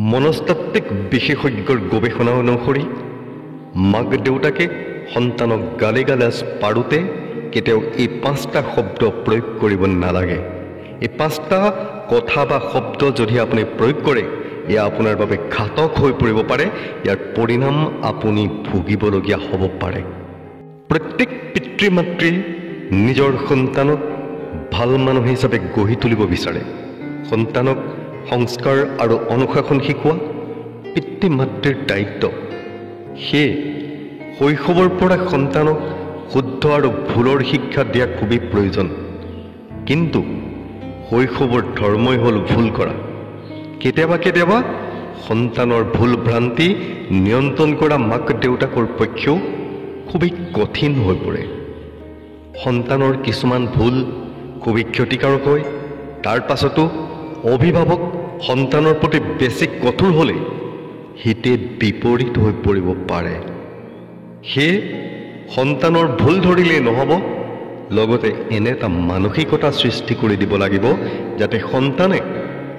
মনস্তাত্ত্বিক বিশেষজ্ঞৰ গৱেষণা অনুসৰি মাক দেউতাকে সন্তানক গালি গালাজ পাৰোঁতে কেতিয়াও এই 5টা শব্দ প্ৰয়োগ কৰিব নালাগে। এই 5টা কথা বা শব্দ যদি আপুনি প্ৰয়োগ কৰে, এয়া আপোনাৰ বাবে ঘাতক হৈ পৰিব পাৰে। ইয়াৰ পৰিণাম আপুনি ভুগিবলগীয়া হ'ব পাৰে। প্ৰত্যেক পিতৃ মাতৃয়ে নিজৰ সন্তানক ভাল মানুহ হিচাপে গঢ়ি তুলিব বিচাৰে। সন্তানক সংস্কাৰ আৰু অনুশাসন শিকোৱা পিতৃ মাতৃৰ দায়িত্ব। সেয়ে শৈশৱৰ পৰা সন্তানক শুদ্ধ আৰু ভুলৰ শিক্ষা দিয়া খুবেই প্ৰয়োজন। কিন্তু শৈশৱৰ ধৰ্মই হ'ল ভুল কৰা। কেতিয়াবা কেতিয়াবা সন্তানৰ ভুল ভ্ৰান্তি নিয়ন্ত্ৰণ কৰা মাক দেউতাকৰ পক্ষেও খুবেই কঠিন হৈ পৰে। সন্তানৰ কিছুমান ভুল খুবেই ক্ষতিকাৰক হয়। তাৰ পাছতো অভিভাৱক সন্তানৰ প্ৰতি বেছি কঠোৰ হ'লে হিতে বিপৰীত হৈ পৰিব পাৰে। সেয়ে সন্তানৰ ভুল ধৰিলেই নহ'ব, লগতে এনে এটা মানসিকতা সৃষ্টি কৰি দিব লাগিব যাতে সন্তানে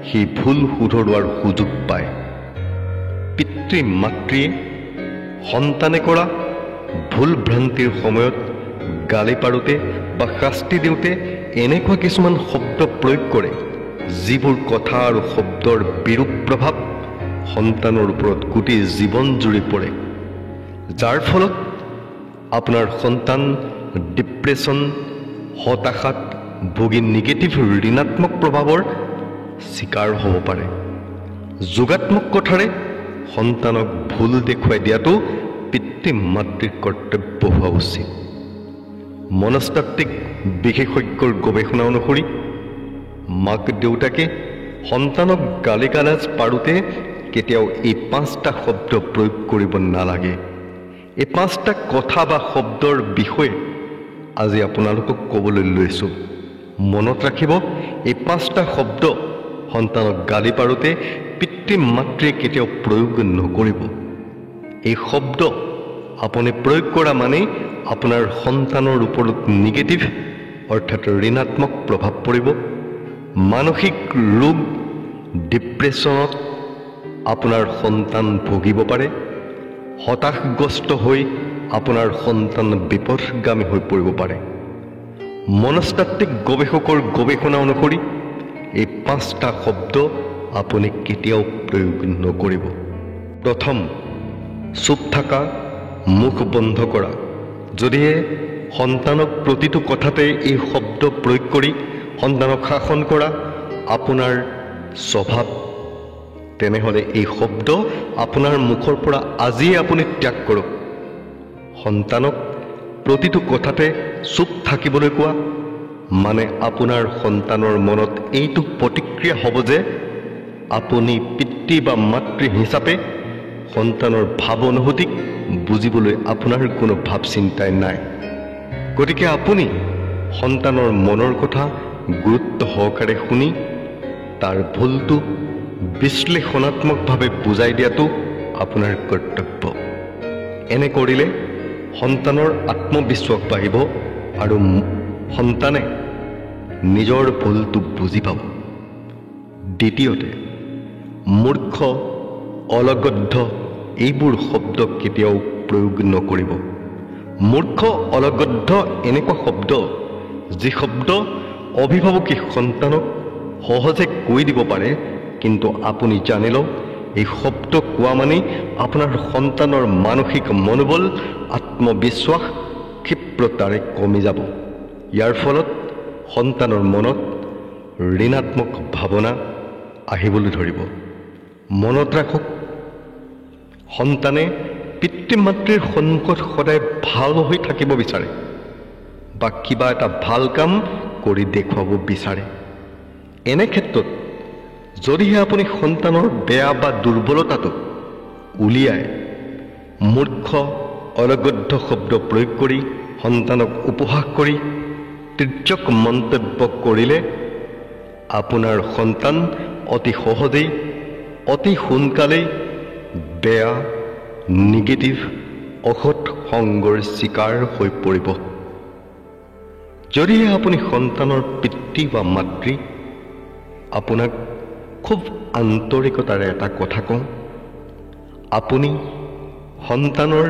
সেই ভুল শুধৰোৱাৰ সুযোগ পায়। পিতৃ মাতৃয়ে সন্তানে কৰা ভুল ভ্ৰান্তিৰ সময়ত গালি পাৰোঁতে বা শাস্তি দিওঁতে এনেকুৱা কিছুমান শব্দ প্ৰয়োগ কৰে, যিবোৰ কথা আৰু শব্দৰ বিৰূপ প্ৰভাৱ সন্তানৰ ওপৰত গোটেই জীৱন জুৰি পৰে, যাৰ ফলত আপোনাৰ সন্তান ডিপ্ৰেশ্যন, হতাশাত ভুগি নিগেটিভ ঋণাত্মক প্ৰভাৱৰ চিকাৰ হ'ব পাৰে। যোগাত্মক কথাৰে সন্তানক ভুল দেখুৱাই দিয়াটো পিতৃ মাতৃৰ কৰ্তব্য হোৱা উচিত। মনস্তাত্ত্বিক বিশেষজ্ঞৰ গৱেষণা অনুসৰি মাক দেউতাকে সন্তানক গালি গালাজ পাৰোঁতে কেতিয়াও এই 5টা শব্দ প্ৰয়োগ কৰিব নালাগে। এই 5টা কথা বা শব্দৰ বিষয়ে আজি আপোনালোকক ক'বলৈ লৈছোঁ। মনত ৰাখিব, এই 5টা শব্দ সন্তানক গালি পাৰোঁতে পিতৃ মাতৃয়ে কেতিয়াও প্ৰয়োগ নকৰিব। এই শব্দ আপুনি প্ৰয়োগ কৰা মানেই আপোনাৰ সন্তানৰ ওপৰত নিগেটিভ অৰ্থাৎ ঋণাত্মক প্ৰভাৱ পৰিব। মানসিক ৰোগ, ডিপ্ৰেশ্যনত আপোনাৰ সন্তান ভুগিব পাৰে। হতাশগ্ৰস্ত হৈ আপোনাৰ সন্তান বিপথগামী হৈ পৰিব পাৰে। মনস্তাত্ত্বিক গৱেষকৰ গৱেষণা অনুসৰি এই 5টা শব্দ আপুনি কেতিয়াও প্ৰয়োগ নকৰিব। প্ৰথম, চুপ থকা, মুখ বন্ধ কৰা। যদিহে সন্তানক প্ৰতিটো কথাতে এই শব্দ প্ৰয়োগ কৰি সন্তানক শাসন কৰা আপোনাৰ স্বভাৱ, তেনেহ'লে এই শব্দ আপোনাৰ মুখৰ পৰা আজিয়ে আপুনি ত্যাগ কৰক। সন্তানক প্ৰতিটো কথাতে চুপ থাকিবলৈ কোৱা মানে আপোনাৰ সন্তানৰ মনত এইটো প্ৰতিক্ৰিয়া হ'ব যে আপুনি পিতৃ বা মাতৃ হিচাপে সন্তানৰ ভাৱ অনুভূতিক বুজিবলৈ আপোনাৰ কোনো ভাৱ চিন্তাই নাই। গতিকে আপুনি সন্তানৰ মনৰ কথা গুৰুত্ব সহকাৰে শুনি তাৰ ভুলটো বিশ্লেষণাত্মকভাৱে বুজাই দিয়াটো আপোনাৰ কৰ্তব্য। এনে কৰিলে সন্তানৰ আত্মবিশ্বাস বাঢ়িব আৰু সন্তানে নিজৰ ভুলটো বুজি পাব। দ্বিতীয়তে, মূৰ্খ, অলগদ্ধ এইবোৰ শব্দ কেতিয়াও প্ৰয়োগ নকৰিব। মূৰ্খ, অলগদ্ধ এনেকুৱা শব্দ যি শব্দ অভিভাৱকে সন্তানক সহজে কৈ দিব পাৰে, কিন্তু আপুনি জানি লওক এই শব্দ কোৱা মানেই আপোনাৰ সন্তানৰ মানসিক মনোবল, আত্মবিশ্বাস ক্ষিপ্ৰতাৰে কমি যাব। ইয়াৰ ফলত সন্তানৰ মনত ঋণাত্মক ভাৱনা আহিবলৈ ধৰিব। মনত ৰাখক, সন্তানে পিতৃ মাতৃৰ সন্মুখত সদায় ভাল হৈ থাকিব বিচাৰে বা কিবা এটা ভাল কাম কৰি দেখুৱাব বিচাৰে। এনে ক্ষেত্ৰত যদিহে আপুনি সন্তানৰ বেয়া বা দুৰ্বলতাটো উলিয়াই মূৰ্খ, অলগদ্ধ শব্দ প্ৰয়োগ কৰি সন্তানক উপহাস কৰি তিৰ্যক মন্তব্য কৰিলে আপোনাৰ সন্তান অতি সহজেই, অতি সোনকালেই বেয়া, নিগেটিভ, অসৎ সংগৰ চিকাৰ হৈ পৰিব। যদিহে আপুনি সন্তানৰ পিতৃ বা মাতৃ আপোনাক খুব আন্তৰিকতাৰে এটা কথা কওঁ, আপুনি সন্তানৰ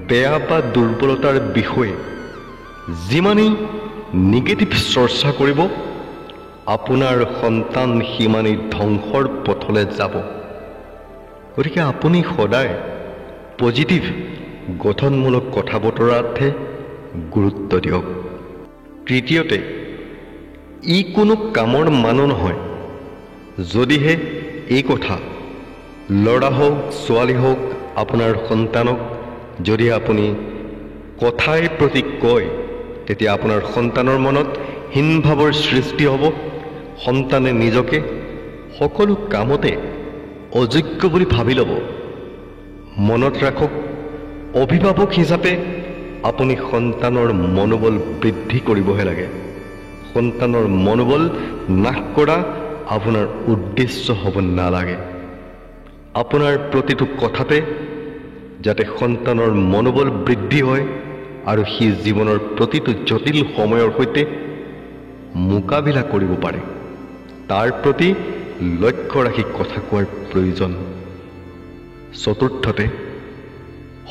বেয়া বা দুৰ্বলতাৰ বিষয়ে যিমানেই নিগেটিভ চৰ্চা কৰিব, আপোনাৰ সন্তান সিমানেই ধ্বংসৰ পথলৈ যাব। গতিকে আপুনি সদায় পজিটিভ গঠনমূলক কথা বতৰাতহে গুৰুত্ব দিয়ক। তৃতীয়তে, ই কোনো কামৰ মানুহ নহয় যদিহে এই কথা ল'ৰা হওক ছোৱালী হওক আপোনাৰ সন্তানক যদি আপুনি কথাই প্ৰতি কয়, তেতিয়া আপোনাৰ সন্তানৰ মনত হীনভাৱৰ সৃষ্টি হ'ব। সন্তানে নিজকে সকলো কামতে অযোগ্য বুলি ভাবি ল'ব। মনত ৰাখক, অভিভাৱক হিচাপে আপুনি সন্তানৰ মনোবল বৃদ্ধি কৰিবহে লাগে। সন্তানৰ মনোবল নাশ কৰা আপোনাৰ উদ্দেশ্য হ'ব নালাগে। আপোনাৰ প্ৰতিটো কথাতে যাতে সন্তানৰ মনোবল বৃদ্ধি হয় আৰু সি জীৱনৰ প্ৰতিটো জটিল সময়ৰ সৈতে মোকাবিলা কৰিব পাৰে, তাৰ প্ৰতি লক্ষ্য ৰাখি কথা কোৱাৰ প্ৰয়োজন। চতুৰ্থতে,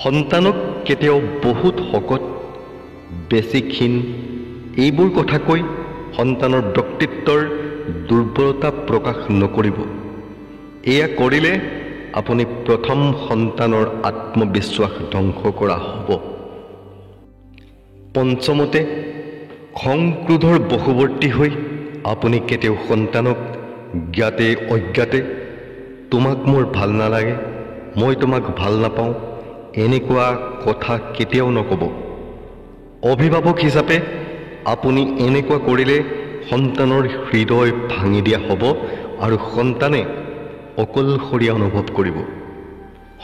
সন্তানক কেতিয়াও বহুত শকত, বেছি ক্ষীণ এইবোৰ কথা কৈ সন্তানৰ ব্যক্তিত্বৰ দুৰ্বলতা প্ৰকাশ নকৰিব। এয়া কৰিলে আপুনি প্ৰথম সন্তানৰ আত্মবিশ্বাস ধ্বংস কৰা হ'ব। পঞ্চমতে, খং ক্ৰোধৰ বশৱৰ্তী হৈ আপুনি কেতিয়াও সন্তানক জ্ঞাতে অজ্ঞাতে তোমাক মোৰ ভাল নালাগে, মই তোমাক ভাল নাপাওঁ এনেকুৱা কথা কেতিয়াও নক'ব। অভিভাৱক হিচাপে আপুনি এনেকুৱা কৰিলে সন্তানৰ হৃদয় ভাঙি দিয়া হ'ব আৰু সন্তানে অকলশৰীয়া অনুভৱ কৰিব।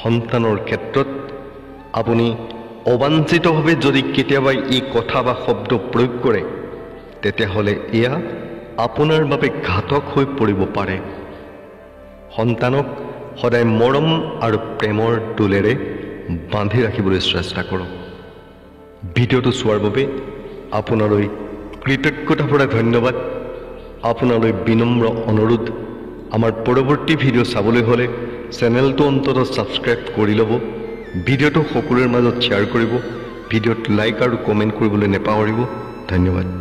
সন্তানৰ ক্ষেত্ৰত আপুনি অবাঞ্ছিতভাৱে যদি কেতিয়াবা এই কথা বা শব্দ প্ৰয়োগ কৰে, তেতিয়াহ'লে এয়া আপোনাৰ বাবে ঘাতক হৈ পৰিব পাৰে। সন্তানক সদায় মৰম আৰু প্ৰেমৰ দোলেৰে বান্ধি ৰাখিবলৈ চেষ্টা কৰক। ভিডিঅ'টো চোৱাৰ বাবে আপোনালৈ কৃতজ্ঞতা ভৰা ধন্যবাদ। আপোনালৈ বিনম্ৰ অনুৰোধ, আমাৰ পৰৱৰ্তী ভিডিঅ' চাবলৈ হ'লে চেনেলটো অন্ততঃ ছাবস্ক্ৰাইব কৰি ল'ব, ভিডিঅ'টো সকলোৰে মাজত শ্বেয়াৰ কৰিব, ভিডিঅ'ত লাইক আৰু কমেণ্ট কৰিবলৈ নেপাহৰিব। ধন্যবাদ।